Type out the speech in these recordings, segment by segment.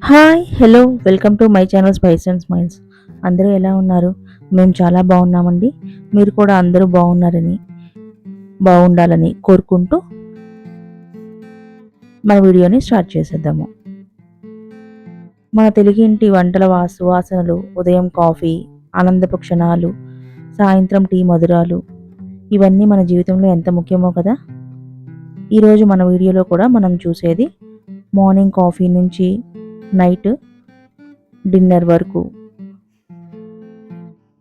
Hi hello welcome to my channel spice and smiles. అందరూ ఎలా ఉన్నారు? మేము చాలా బాగున్నామండి. మీరు కూడా అందరూ బాగుండాలని కోరుకుంటూ మన వీడియోని స్టార్ట్ చేసేద్దాము. మన తెలుగింటి వంటల సువాసనలు, ఉదయం కాఫీ, ఆనందపు క్షణాలు, సాయంత్రం టీ మధురాలు, ఇవన్నీ మన జీవితంలో ఎంత ముఖ్యమో కదా. ఈరోజు మన వీడియోలో కూడా మనం చూసేది మార్నింగ్ కాఫీ నుంచి నైట్ డిన్నర్ వరకు,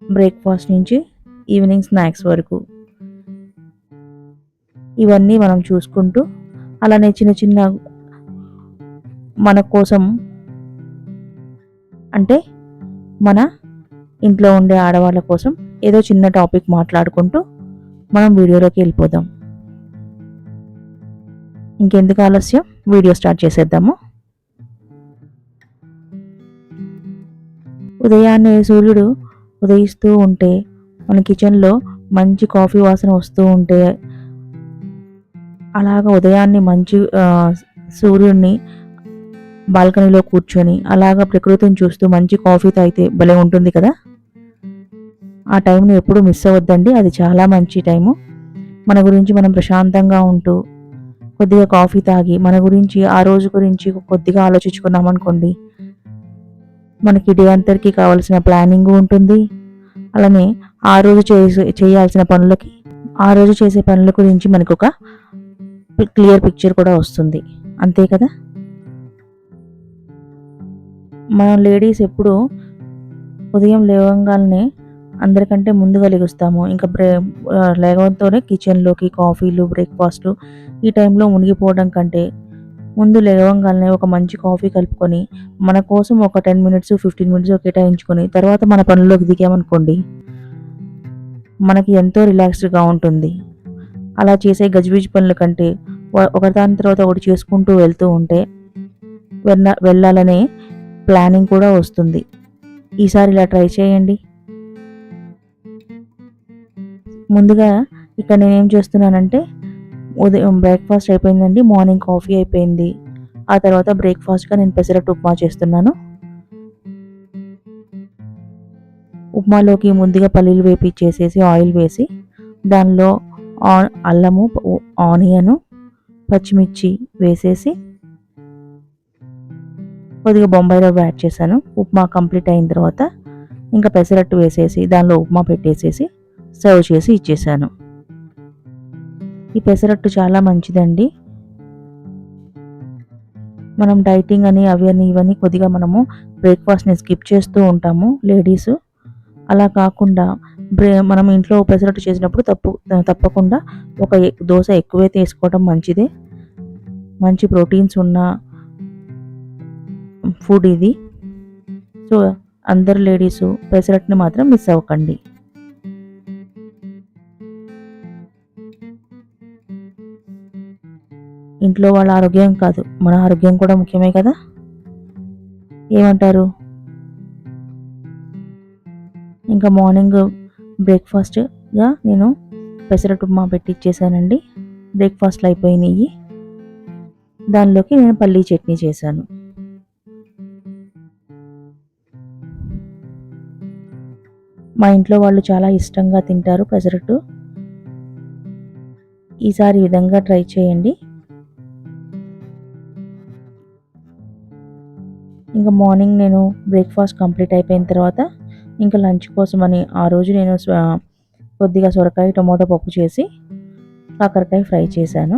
బ్రేక్ఫాస్ట్ నుంచి ఈవినింగ్ స్నాక్స్ వరకు, ఇవన్నీ మనం చూసుకుంటూ అలానే చిన్న చిన్న మన కోసం అంటే మన ఇంట్లో ఉండే ఆడవాళ్ళ కోసం ఏదో చిన్న టాపిక్ మాట్లాడుకుంటూ మనం వీడియోలోకి వెళ్ళిపోదాం. ఇంకెందుకు ఆలస్యం, వీడియో స్టార్ట్ చేసేద్దాము. ఉదయాన్నే సూర్యుడు ఉదయిస్తూ ఉంటే మన కిచెన్లో మంచి కాఫీ వాసన వస్తూ ఉంటే, అలాగ ఉదయాన్నే మంచి సూర్యుడిని బాల్కనీలో కూర్చొని అలాగ ప్రకృతిని చూస్తూ మంచి కాఫీ తాగితే భలే ఉంటుంది కదా. ఆ టైంని ఎప్పుడు మిస్ అవ్వద్దండి, అది చాలా మంచి టైము. మన గురించి మనం ప్రశాంతంగా ఉంటూ కొద్దిగా కాఫీ తాగి మన గురించి ఆ రోజు గురించి కొద్దిగా ఆలోచించుకున్నాం అనుకోండి, మనకి డే అంతటికి కావాల్సిన ప్లానింగ్ ఉంటుంది. అలానే ఆ రోజు చేయాల్సిన పనులకి, ఆ రోజు చేసే పనుల గురించి మనకు ఒక క్లియర్ పిక్చర్ కూడా వస్తుంది, అంతే కదా. మనం లేడీస్ ఎప్పుడు ఉదయం లేవగానే అందరికంటే ముందుగా లెగుస్తాము. ఇంకా లేవడంతోనే కిచెన్లోకి కాఫీలు, బ్రేక్ఫాస్ట్లు ఈ టైంలో మునిగిపోవడం కంటే ముందు లేవగానే ఒక మంచి కాఫీ కలుపుకొని మన కోసం ఒక 10 మినిట్స్ 15 మినిట్స్ కేటాయించుకొని తర్వాత మన పనుల్లోకి దిగామనుకోండి, మనకి ఎంతో రిలాక్స్డ్గా ఉంటుంది. అలా చేసే గజిబిజి పనుల కంటే ఒకదాని తర్వాత ఒకటి చేసుకుంటూ వెళ్తూ ఉంటే వెళ్ళాలనే ప్లానింగ్ కూడా వస్తుంది. ఈసారి ఇలా ట్రై చేయండి. ముందుగా ఇక్కడ నేనేం చేస్తున్నానంటే, ఉదయం బ్రేక్ఫాస్ట్ అయిపోయిందండి, మార్నింగ్ కాఫీ అయిపోయింది. ఆ తర్వాత బ్రేక్ఫాస్ట్గా నేను పెసరట్టు ఉప్మా చేస్తున్నాను. ఉప్మాలోకి ముందుగా పల్లీలు వేపించేసేసి ఆయిల్ వేసి దానిలో అల్లము, ఆనియను, పచ్చిమిర్చి వేసేసి కొద్దిగా బొంబాయి రవ్వ యాడ్ చేశాను. ఉప్మా కంప్లీట్ అయిన తర్వాత ఇంకా పెసరట్టు వేసేసి దానిలో ఉప్మా పెట్టేసేసి సర్వ్ చేసి ఇచ్చేసాను. ఈ పెసరట్టు చాలా మంచిదండి. మనం డైటింగ్ అని అవి అని ఇవన్నీ కొద్దిగా మనము బ్రేక్ఫాస్ట్ని స్కిప్ చేస్తూ ఉంటాము లేడీస్. అలా కాకుండా మనం ఇంట్లో పెసరట్టు చేసినప్పుడు తప్పకుండా ఒక దోశ ఎక్కువే తీసుకోవడం మంచిదే. మంచి ప్రోటీన్స్ ఉన్న ఫుడ్ ఇది. సో అందరు లేడీసు పెసరట్టుని మాత్రం మిస్ అవ్వకండి. ఇంట్లో వాళ్ళ ఆరోగ్యం కాదు, మన ఆరోగ్యం కూడా ముఖ్యమే కదా, ఏమంటారు? ఇంకా మార్నింగ్ బ్రేక్ఫాస్ట్గా నేను పెసరట్టు ఉప్మా పెట్టి ఇచ్చేసానండి. బ్రేక్ఫాస్ట్లు అయిపోయినాయి. దానిలోకి నేను పల్లీ చట్నీ చేశాను. మా ఇంట్లో వాళ్ళు చాలా ఇష్టంగా తింటారు పెసరట్టు. ఈసారి ఈ విధంగా ట్రై చేయండి. ఇంకా మార్నింగ్ నేను బ్రేక్ఫాస్ట్ కంప్లీట్ అయిపోయిన తర్వాత ఇంకా లంచ్ కోసమని ఆ రోజు నేను కొద్దిగా సొరకాయ టమోటా పప్పు చేసి కాకరకాయ ఫ్రై చేశాను.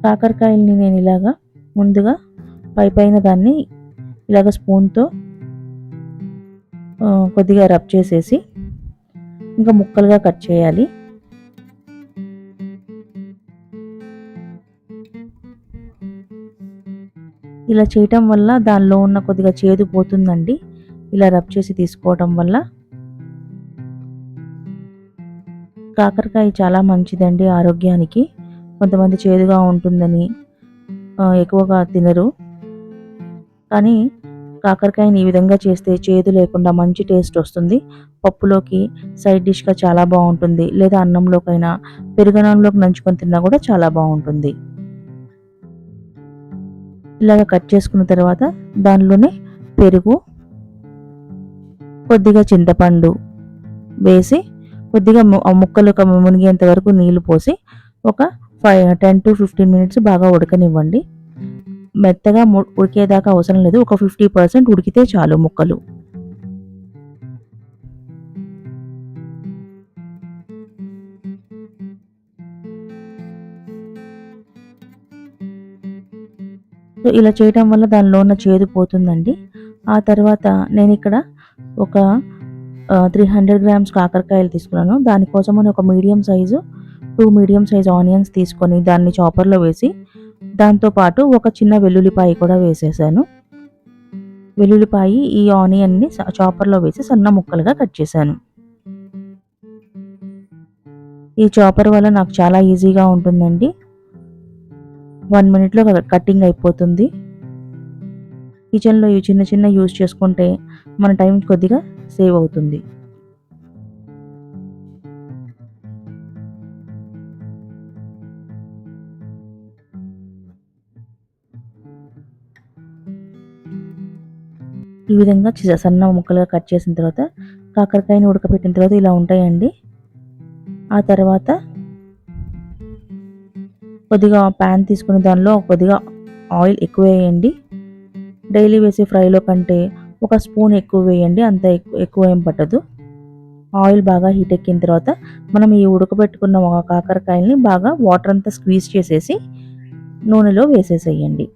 కాకరకాయల్ని నేను ఇలాగా ముందుగా పైన దాన్ని ఇలాగ స్పూన్తో కొద్దిగా రబ్ చేసేసి ఇంకా ముక్కలుగా కట్ చేయాలి. ఇలా చేయటం వల్ల దానిలో ఉన్న కొద్దిగా చేదు పోతుందండి, ఇలా రబ్ చేసి తీసుకోవటం వల్ల. కాకరకాయ చాలా మంచిదండి ఆరోగ్యానికి. కొంతమంది చేదుగా ఉంటుందని ఎక్కువగా తినరు, కానీ కాకరకాయని ఈ విధంగా చేస్తే చేదు లేకుండా మంచి టేస్ట్ వస్తుంది. పప్పులోకి సైడ్ డిష్గా చాలా బాగుంటుంది, లేదా అన్నంలోకైనా పెరుగన్నంలోకి నంచుకొని తిన్నా కూడా చాలా బాగుంటుంది. ఇలాగ కట్ చేసుకున్న తర్వాత దానిలోనే పెరుగు, కొద్దిగా చింతపండు వేసి కొద్దిగా ముక్కలు మునిగేంత వరకు నీళ్లు పోసి ఒక 10 to 15 మినిట్స్ బాగా ఉడకనివ్వండి. మెత్తగా ఉడికేదాకా అవసరం లేదు. ఒక 50% ఉడికితే చాలు ముక్కలు. సో ఇలా చేయటం వల్ల దానిలో ఉన్న చేదు పోతుందండి. ఆ తర్వాత నేనిక్కడ ఒక 300 గ్రామ్స్ కాకరకాయలు తీసుకున్నాను. దానికోసమని ఒక medium size 2 medium size onions తీసుకొని దాన్ని చాపర్‌లో వేసి, దాంతో పాటు ఒక చిన్న వెల్లుల్లిపాయ కూడా వేసేసాను. వెల్లుల్లిపాయి ఈ ఆనియన్‌ని చాపర్‌లో వేసి సన్న ముక్కలుగా కట్ చేశాను. ఈ చాపర్ వల్ల నాకు చాలా ఈజీగా ఉంటుందండి. 1 మినిట్‌లో కటింగ్ అయిపోతుంది. కిచెన్‌లో ఇవి చిన్న చిన్న యూజ్ చేసుకుంటే మన టైం కొద్దిగా సేవ్ అవుతుంది. ఈ విధంగా సన్న ముక్కలుగా కట్ చేసిన తర్వాత కాకరకాయని ఉడకబెట్టిన తర్వాత ఇలా ఉంటాయండి. ఆ తర్వాత కొద్దిగా ప్యాన్ తీసుకుని దానిలో కొద్దిగా ఆయిల్ ఎక్కువ వేయండి. డైలీ వేసే ఫ్రైలో కంటే ఒక స్పూన్ ఎక్కువ వేయండి. అంత ఎక్కువ ఏం పట్టదు. ఆయిల్ బాగా హీట్ ఎక్కిన తర్వాత మనం ఈ ఉడకబెట్టుకున్న కాకరకాయల్ని బాగా వాటర్ అంతా స్క్వీజ్ చేసేసి నూనెలో వేసేసేయండి.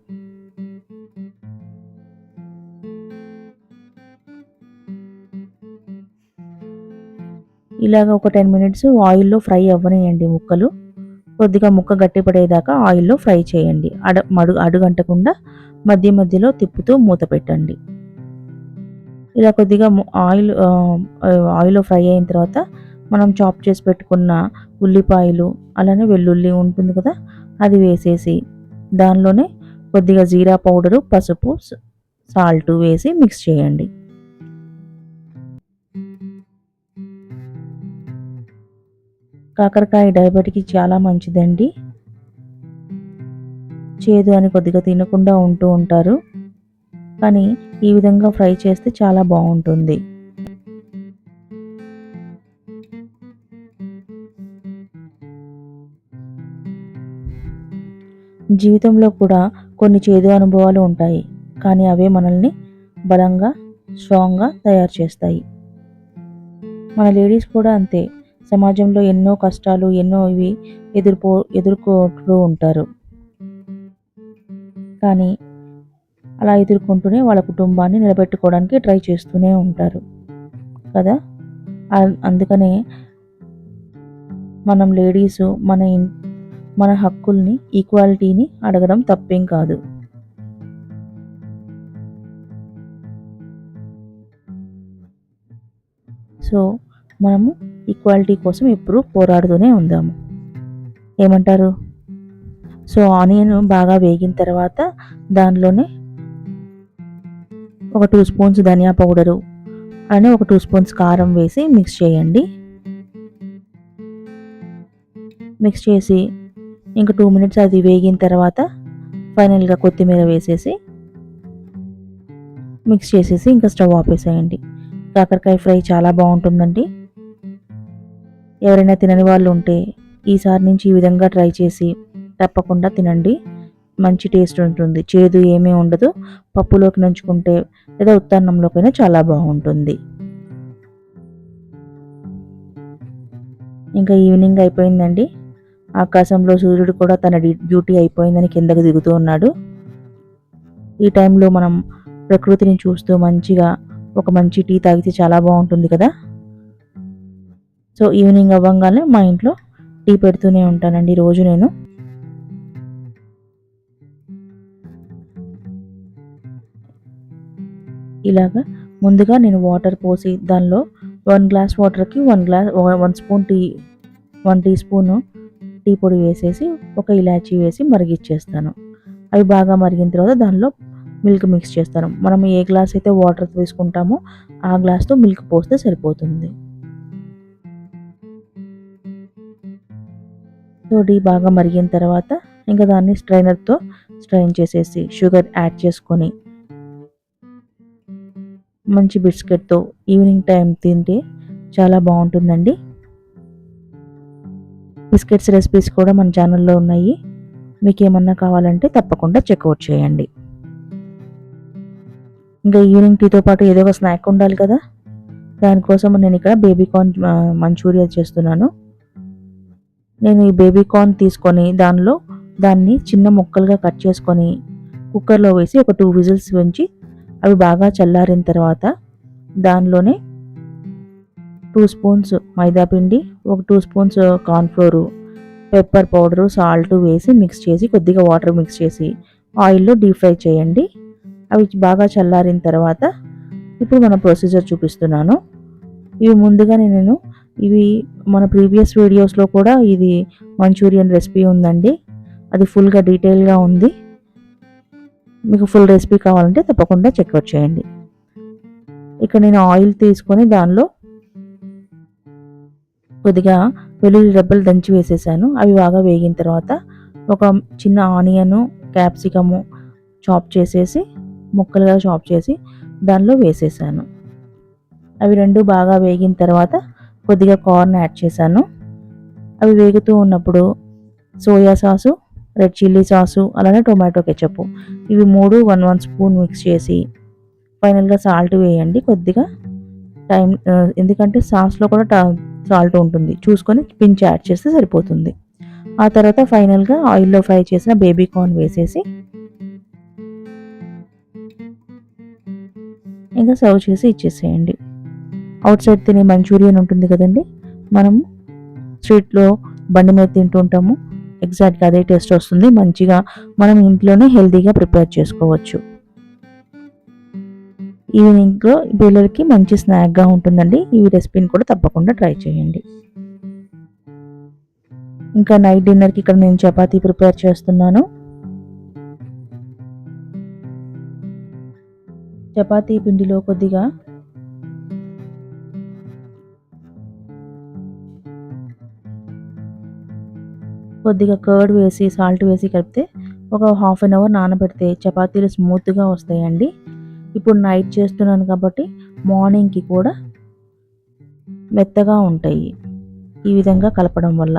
ఇలాగ ఒక 10 మినిట్స్ ఆయిల్‌లో ఫ్రై అవ్వనియండి ముక్కలు. కొద్దిగా ముక్క గట్టిపడేదాకా ఆయిల్‌లో ఫ్రై చేయండి. అడుగంటకుండా మధ్య మధ్యలో తిప్పుతూ మూత పెట్టండి. ఇలా కొద్దిగా ఆయిల్‌లో ఫ్రై అయిన తర్వాత మనం చాప్ చేసి పెట్టుకున్న ఉల్లిపాయలు, అలానే వెల్లుల్లి ఉంటుంది కదా! అది వేసేసి దానిలోనే కొద్దిగా జీరా పౌడరు, పసుపు, సాల్ట్ వేసి మిక్స్ చేయండి. కాకరకాయ డయాబెటిక్‌కి చాలా మంచిదండి. చేదు అని కొద్దిగా తినకుండా ఉంటూ ఉంటారు. కానీ ఈ విధంగా ఫ్రై చేస్తే చాలా బావుంటుంది. జీవితంలో కూడా కొన్ని చేదు అనుభవాలు ఉంటాయి. కానీ అవే మనల్ని బలంగా, స్ట్రాంగ్‌గా తయారు చేస్తాయి. మన లేడీస్ కూడా అంతే. సమాజంలో ఎన్నో కష్టాలు, ఎన్నో ఇవి ఎదుర్కొంటూ ఉంటారు. కానీ అలా ఎదుర్కొంటూనే వాళ్ళ కుటుంబాన్ని నిలబెట్టుకోవడానికి ట్రై చేస్తూనే ఉంటారు కదా! అందుకనే మనం లేడీసు మన హక్కుల్ని, ఈక్వాలిటీని అడగడం తప్పేం కాదు. సో, మనము ఈక్వాలిటీ కోసం ఎప్పుడూ పోరాడుతూనే ఉందాము. ఏమంటారు? సో, ఆనియన్ బాగా వేగిన తర్వాత దానిలోనే ఒక 2 స్పూన్స్ ధనియా పౌడరు, అలానే ఒక 2 స్పూన్స్ కారం వేసి మిక్స్ చేయండి. మిక్స్ చేసి ఇంక 2 మినిట్స్ అది వేగిన తర్వాత ఫైనల్‌గా కొత్తిమీర వేసేసి మిక్స్ చేసేసి ఇంకా స్టవ్ ఆపేసేయండి. కాకరకాయ ఫ్రై చాలా బావుంటుందండి. ఎవరైనా తినని వాళ్ళు ఉంటే ఈసారి నుంచి ఈ విధంగా ట్రై చేసి తప్పకుండా తినండి. మంచి టేస్ట్ ఉంటుంది. చేదు ఏమీ ఉండదు. పప్పులోకి నంచుకుంటే లేదా ఉత్తన్నంలోకైనా చాలా బాగుంటుంది. ఇంకా ఈవినింగ్ అయిపోయిందండి. ఆకాశంలో సూర్యుడు కూడా తన డ్యూటీ అయిపోయిందని కిందకి దిగుతూ ఉన్నాడు. ఈ టైంలో మనం ప్రకృతిని చూస్తూ మంచిగా ఒక మంచి టీ తాగితే చాలా బాగుంటుంది కదా! సో, ఈవినింగ్ అవ్వంగానే మా ఇంట్లో టీ పెడుతూనే ఉంటానండి రోజు నేను. ఇలాగా ముందుగా నేను వాటర్ పోసి దానిలో 1 గ్లాస్ వాటర్‌కి 1 స్పూన్ 1 టీ స్పూను టీ పొడి వేసేసి ఒక ఇలాచీ వేసి మరిగిచ్చేస్తాను. అవి బాగా మరిగిన తర్వాత దానిలో మిల్క్ మిక్స్ చేస్తాను. మనం ఏ గ్లాస్ అయితే వాటర్ తీసుకుంటామో ఆ గ్లాస్‌తో మిల్క్ పోస్తే సరిపోతుంది. సో, టీ బాగా మరిగిన తర్వాత ఇంకా దాన్ని స్ట్రైనర్‌తో స్ట్రెయిన్ చేసేసి షుగర్ యాడ్ చేసుకొని మంచి బిస్కెట్తో ఈవినింగ్ టైం తింటే చాలా బాగుంటుందండి. బిస్కెట్స్ రెసిపీస్ కూడా మన ఛానల్లో ఉన్నాయి. మీకు ఏమన్నా కావాలంటే తప్పకుండా చెక్అవుట్ చేయండి. ఇంకా ఈవినింగ్ టీతో పాటు ఏదో ఒక స్నాక్ ఉండాలి కదా, దానికోసం నేను ఇక్కడ బేబీకార్న్ మంచూరియా చేస్తున్నాను. నేను ఈ బేబీకార్న్ తీసుకొని దాన్ని చిన్న ముక్కలుగా కట్ చేసుకొని కుక్కర్లో వేసి ఒక 2 విజిల్స్ ఉంచి అవి బాగా చల్లారిన తర్వాత దానిలోనే 2 స్పూన్స్ మైదా పిండి, ఒక 2 spoons cornflour, pepper powder, salt వేసి మిక్స్ చేసి కొద్దిగా వాటర్ మిక్స్ చేసి ఆయిల్‌లో డీప్ ఫ్రై చేయండి. అవి బాగా చల్లారిన తర్వాత ఇప్పుడు మన ప్రొసీజర్ చూపిస్తున్నాను. ఇవి ముందుగానే ఇవి మన ప్రీవియస్ వీడియోస్లో కూడా ఇది మంచూరియన్ రెసిపీ ఉందండి. అది ఫుల్గా డీటెయిల్గా ఉంది. మీకు ఫుల్ రెసిపీ కావాలంటే తప్పకుండా చెక్అవుట్ చేయండి. ఇక్కడ నేను ఆయిల్ తీసుకొని దానిలో కొద్దిగా వెల్లుల్లి రెబ్బలు దంచి వేసేసాను. అవి బాగా వేగిన తర్వాత ఒక చిన్న ఆనియను, క్యాప్సికము చాప్ చేసేసి ముక్కలుగా చాప్ చేసి దానిలో వేసేసాను. అవి రెండు బాగా వేగిన తర్వాత కొద్దిగా కార్న్ యాడ్ చేశాను. అవి వేగుతూ ఉన్నప్పుడు soya sauce, red chilli sauce, అలానే టొమాటో కెచప్ ఇవి 3 1 స్పూన్ మిక్స్ చేసి ఫైనల్గా సాల్ట్ వేయండి కొద్దిగా ఎందుకంటే సాస్లో కూడా సాల్ట్ ఉంటుంది, చూసుకొని పించ్ యాడ్ చేస్తే సరిపోతుంది. ఆ తర్వాత ఫైనల్గా ఆయిల్లో ఫ్రై చేసిన బేబీ కార్న్ వేసేసి ఇంకా సర్వ్ చేసి ఇచ్చేసేయండి. అవుట్ సైడ్ తినే మంచూరియన్ ఉంటుంది కదండి, మనం స్ట్రీట్లో బండి మీద తింటుంటాము, ఎగ్జాక్ట్గా అదే టేస్ట్ వస్తుంది. మంచిగా మనం ఇంట్లోనే హెల్తీగా ప్రిపేర్ చేసుకోవచ్చు. ఈవినింగ్లో పిల్లలకి మంచి స్నాక్గా ఉంటుందండి. ఈ రెసిపీని కూడా తప్పకుండా ట్రై చేయండి. ఇంకా నైట్ డిన్నర్కి ఇక్కడ నేను చపాతీ ప్రిపేర్ చేస్తున్నాను. చపాతీ పిండిలో కొద్దిగా కర్డ్ వేసి సాల్ట్ వేసి కలిపితే ఒక హాఫ్ అన్ అవర్ నానబెడితే చపాతీలు స్మూత్గా వస్తాయండి. ఇప్పుడు నైట్ చేస్తున్నాను కాబట్టి మార్నింగ్కి కూడా మెత్తగా ఉంటాయి ఈ విధంగా కలపడం వల్ల.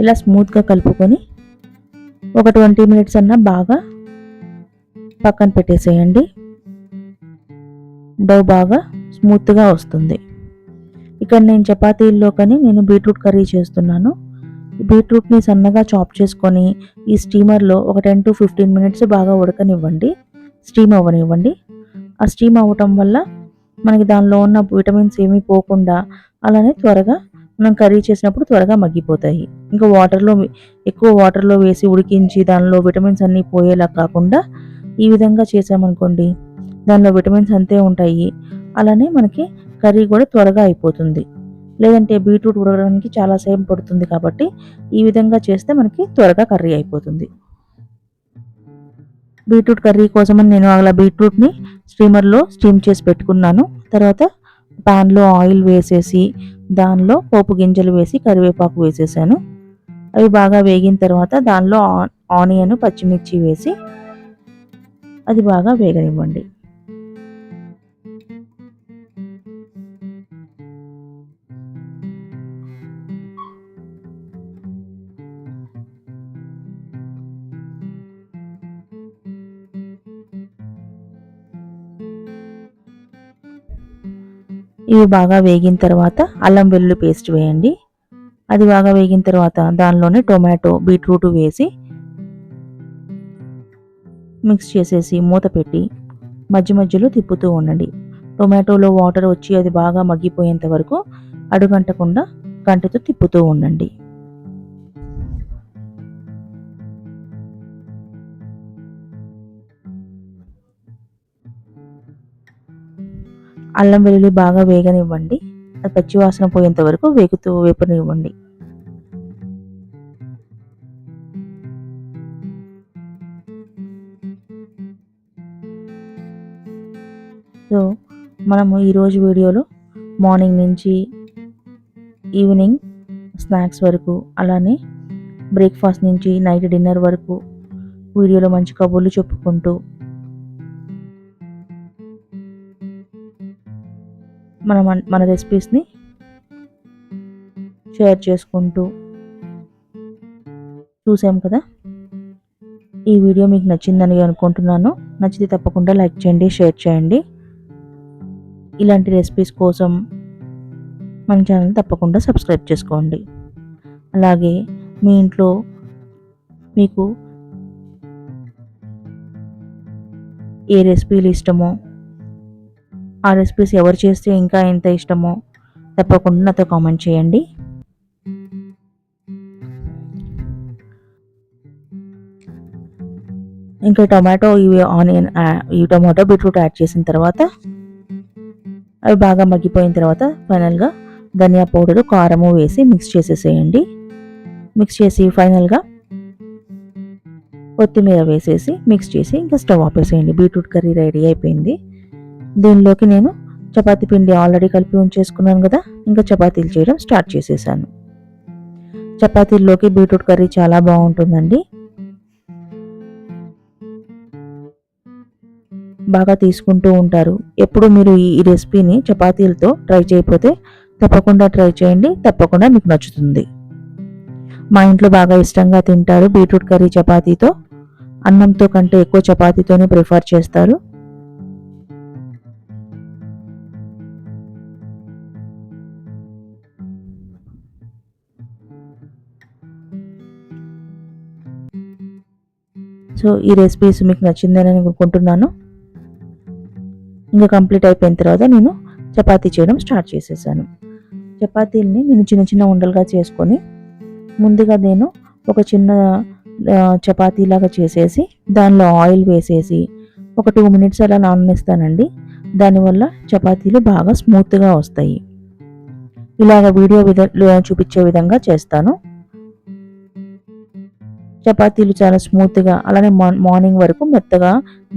ఇలా స్మూత్గా కలుపుకొని ఒక 20 మినిట్స్ అన్నా బాగా పక్కన పెట్టేసేయండి. డౌ బాగా స్మూత్గా వస్తుంది. ఇక్కడ నేను చపాతీల్లో నేను బీట్రూట్ కర్రీ చేస్తున్నాను. బీట్రూట్ని సన్నగా చాప్ చేసుకొని ఈ స్టీమర్లో ఒక 10 to 15 మినిట్స్ బాగా ఉడకనివ్వండి, స్టీమ్ అవ్వనివ్వండి. ఆ స్టీమ్ అవ్వటం వల్ల మనకి దానిలో ఉన్న విటమిన్స్ ఏమీ పోకుండా అలానే త్వరగా మనం కర్రీ చేసినప్పుడు త్వరగా మగ్గిపోతాయి. ఇంకా ఎక్కువ వాటర్లో వేసి ఉడికించి దానిలో విటమిన్స్ అన్నీ పోయేలా కాకుండా ఈ విధంగా చేసామనుకోండి, దానిలో విటమిన్స్ అంతే ఉంటాయి. అలానే మనకి కర్రీ కూడా త్వరగా అయిపోతుంది. లేదంటే బీట్రూట్ ఉడకడానికి చాలా సేపు పడుతుంది కాబట్టి ఈ విధంగా చేస్తే మనకి త్వరగా కర్రీ అయిపోతుంది. బీట్రూట్ కర్రీ కోసమని నేను అలా బీట్రూట్ని స్టీమర్లో స్టీమ్ చేసి పెట్టుకున్నాను. తర్వాత ప్యాన్లో ఆయిల్ వేసేసి దానిలో పోపు గింజలు వేసి కరివేపాకు వేసేసాను. అవి బాగా వేగిన తర్వాత దానిలో ఆనియన్, పచ్చిమిర్చి వేసి అది బాగా వేగనివ్వండి. ఇవి బాగా వేగిన తర్వాత అల్లం వెల్లుల్లి పేస్ట్ వేయండి. అది బాగా వేగిన తర్వాత దానిలోనే టొమాటో, బీట్రూట్ వేసి మిక్స్ చేసేసి మూత పెట్టి మధ్య మధ్యలో తిప్పుతూ ఉండండి. టొమాటోలో వాటర్ వచ్చి అది బాగా మగ్గిపోయేంత వరకు అడుగంటకుండా గంటతో తిప్పుతూ ఉండండి. అల్లం వెల్లుల్లి బాగా వేగనివ్వండి. అది పచ్చివాసన పోయేంత వరకు వేపనివ్వండి. సో మనము ఈరోజు వీడియోలో మార్నింగ్ నుంచి ఈవినింగ్ స్నాక్స్ వరకు, అలానే బ్రేక్ఫాస్ట్ నుంచి నైట్ డిన్నర్ వరకు వీడియోలో మంచి కబుర్లు చెప్పుకుంటూ మన రెసిపీస్ని షేర్ చేసుకుంటూ చూసాం కదా. ఈ వీడియో మీకు నచ్చిందని అనుకుంటున్నాను. నచ్చితే తప్పకుండా లైక్ చేయండి, షేర్ చేయండి. ఇలాంటి రెసిపీస్ కోసం మన ఛానల్ తప్పకుండా సబ్స్క్రైబ్ చేసుకోండి. అలాగే మీ ఇంట్లో మీకు ఏ రెసిపీలు ఇష్టమో, ఆ రెసిపీస్ ఎవరు చేస్తే ఇంకా ఎంత ఇష్టమో తప్పకుండా నాతో కామెంట్ చేయండి. ఇంకా టొమాటో ఈ టొమాటో బీట్రూట్ యాడ్ చేసిన తర్వాత అవి బాగా మగ్గిపోయిన తర్వాత ఫైనల్గా ధనియా పౌడరు, కారము వేసి మిక్స్ చేసేసేయండి. మిక్స్ చేసి ఫైనల్గా కొత్తిమీర వేసేసి మిక్స్ చేసి ఇంకా స్టవ్ ఆపేసేయండి. బీట్రూట్ కర్రీ రెడీ అయిపోయింది. దీనిలోకి నేను చపాతీ పిండి ఆల్రెడీ కలిపి ఉంచేసుకున్నాను కదా, ఇంకా చపాతీలు చేయడం స్టార్ట్ చేసేసాను. చపాతీల్లోకి బీట్రూట్ కర్రీ చాలా బాగుంటుందండి. బాగా తీసుకుంటూ ఉంటారు. ఎప్పుడు మీరు ఈ రెసిపీని చపాతీలతో ట్రై చేయకపోతే తప్పకుండా ట్రై చేయండి, తప్పకుండా మీకు నచ్చుతుంది. మా ఇంట్లో బాగా ఇష్టంగా తింటారు బీట్రూట్ కర్రీ చపాతీతో. అన్నంతో కంటే ఎక్కువ చపాతీతోనే ప్రిఫర్ చేస్తారు. సో ఈ రెసిపీస్ మీకు నచ్చిందని అనుకుంటున్నాను. ఇంకా కంప్లీట్ అయిపోయిన తర్వాత నేను చపాతీ చేయడం స్టార్ట్ చేసేసాను. చపాతీలని నేను చిన్న చిన్న ఉండలుగా చేసుకొని ముందుగా నేను ఒక చిన్న చపాతీలాగా చేసేసి దానిలో ఆయిల్ వేసేసి ఒక 2 మినిట్స్ అలా నాననిస్తానండి. దానివల్ల చపాతీలు బాగా స్మూత్గా వస్తాయి. ఇలాగ వీడియో చూపించే విధంగా చేస్తాను. చపాతీలు చాలా స్మూత్గా, అలానే మార్నింగ్ వరకు మెత్తగా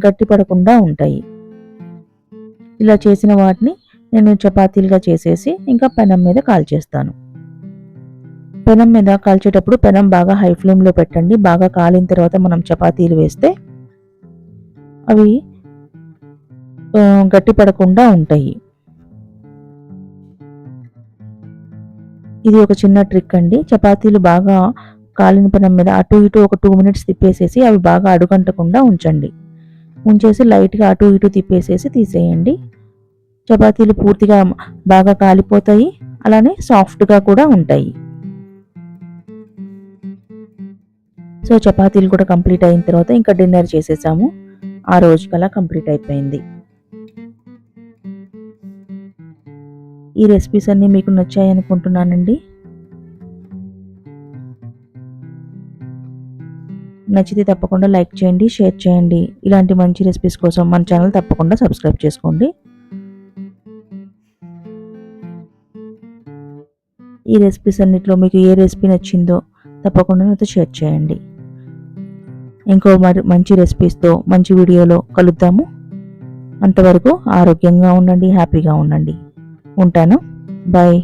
గట్టి పడకుండా ఉంటాయి. ఇలా చేసిన వాటిని నేను చపాతీలుగా చేసేసి ఇంకా పెనం మీద కాల్చేస్తాను. పెనం మీద కాల్చేటప్పుడు పెనం బాగా హై ఫ్లేమ్లో పెట్టండి. బాగా కాలిన తర్వాత మనం చపాతీలు వేస్తే అవి గట్టి పడకుండా ఉంటాయి. ఇది ఒక చిన్న ట్రిక్ అండి. చపాతీలు బాగా కాలిన పెనం మీద అటు ఇటు ఒక 2 మినిట్స్ తిప్పేసేసి అవి బాగా అడుగంటకుండా ఉంచండి. ఉంచేసి లైట్గా అటు ఇటు తిప్పేసేసి తీసేయండి. చపాతీలు పూర్తిగా బాగా కాలిపోతాయి, అలానే సాఫ్ట్గా కూడా ఉంటాయి. సో చపాతీలు కూడా కంప్లీట్ అయిన తర్వాత ఇంకా డిన్నర్ చేసేసాము. ఆ రోజుకలా కంప్లీట్ అయిపోయింది. ఈ రెసిపీస్ అన్నీ మీకు నచ్చాయి అనుకుంటున్నానండి. నచ్చితే తప్పకుండా లైక్ చేయండి, షేర్ చేయండి. ఇలాంటి మంచి రెసిపీస్ కోసం మన ఛానల్ తప్పకుండా సబ్స్క్రైబ్ చేసుకోండి. ఈ రెసిపీస్ అన్నిట్లో మీకు ఏ రెసిపీ నచ్చిందో తప్పకుండా నాతో షేర్ చేయండి. ఇంకో మంచి రెసిపీస్తో మంచి వీడియోలో కలుద్దాము. అంతవరకు ఆరోగ్యంగా ఉండండి, హ్యాపీగా ఉండండి. ఉంటాను. బాయ్.